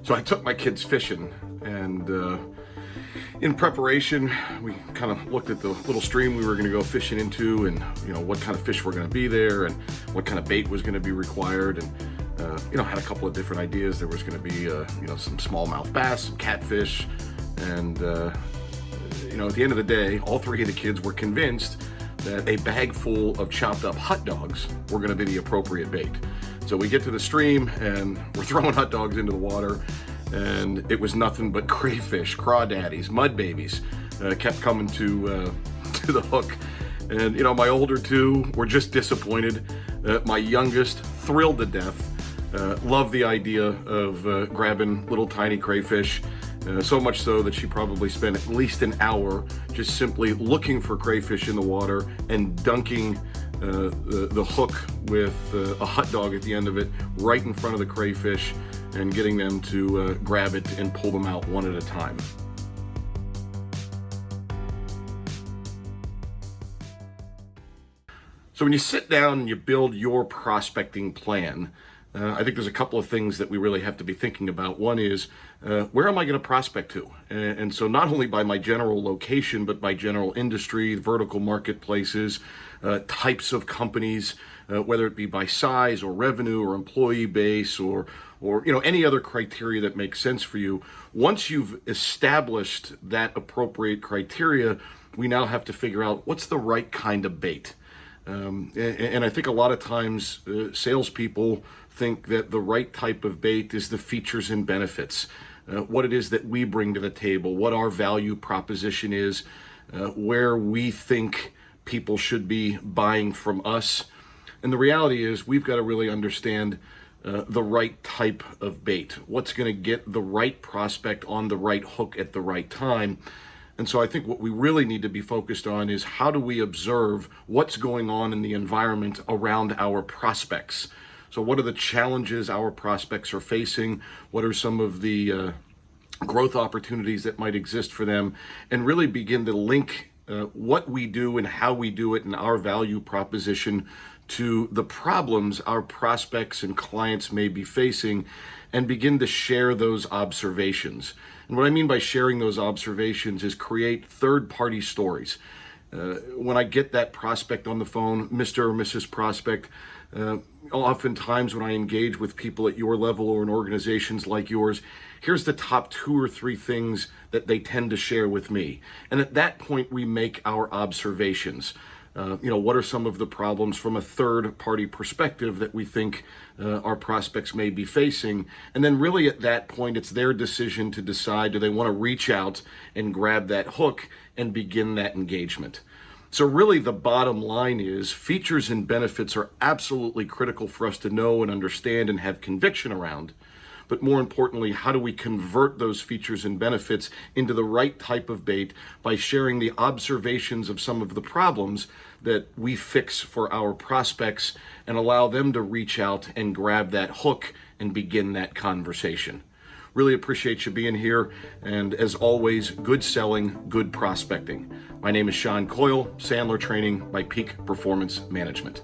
So I took my kids fishing, and in preparation, we kind of looked at the little stream we were going to go fishing into, and what kind of fish were going to be there, and what kind of bait was going to be required, and had a couple of different ideas. There was going to be some smallmouth bass, some catfish, and at the end of the day, all three of the kids were convinced that a bag full of chopped up hot dogs were going to be the appropriate bait. So we get to the stream and we're throwing hot dogs into the water, and it was nothing but crayfish, crawdaddies, mud babies kept coming to the hook. And my older two were just disappointed. My youngest thrilled to death. Loved the idea of grabbing little tiny crayfish. So much so that she probably spent at least an hour just simply looking for crayfish in the water and dunking the hook with a hot dog at the end of it right in front of the crayfish, and getting them to grab it and pull them out one at a time. So when you sit down and you build your prospecting plan, I think there's a couple of things that we really have to be thinking about. One is, where am I going to prospect to? And so not only by my general location, but by general industry, vertical marketplaces, types of companies, whether it be by size or revenue or employee base or any other criteria that makes sense for you. Once you've established that appropriate criteria, we now have to figure out what's the right kind of bait. And I think a lot of times salespeople think that the right type of bait is the features and benefits, what it is that we bring to the table, what our value proposition is, where we think people should be buying from us. And the reality is we've got to really understand the right type of bait, what's going to get the right prospect on the right hook at the right time. And so I think what we really need to be focused on is how do we observe what's going on in the environment around our prospects. So what are the challenges our prospects are facing? What are some of the growth opportunities that might exist for them? And really begin to link what we do and how we do it and our value proposition to the problems our prospects and clients may be facing, and begin to share those observations. And what I mean by sharing those observations is create third-party stories. When I get that prospect on the phone, Mr. or Mrs. Prospect, oftentimes when I engage with people at your level or in organizations like yours, here's the top 2 or 3 things that they tend to share with me. And at that point, we make our observations. What are some of the problems from a third-party perspective that we think our prospects may be facing? And then really at that point, it's their decision to decide, do they want to reach out and grab that hook and begin that engagement? So really the bottom line is features and benefits are absolutely critical for us to know and understand and have conviction around. But more importantly, how do we convert those features and benefits into the right type of bait by sharing the observations of some of the problems that we fix for our prospects and allow them to reach out and grab that hook and begin that conversation. Really appreciate you being here. And as always, good selling, good prospecting. My name is Sean Coyle, Sandler Training by Peak Performance Management.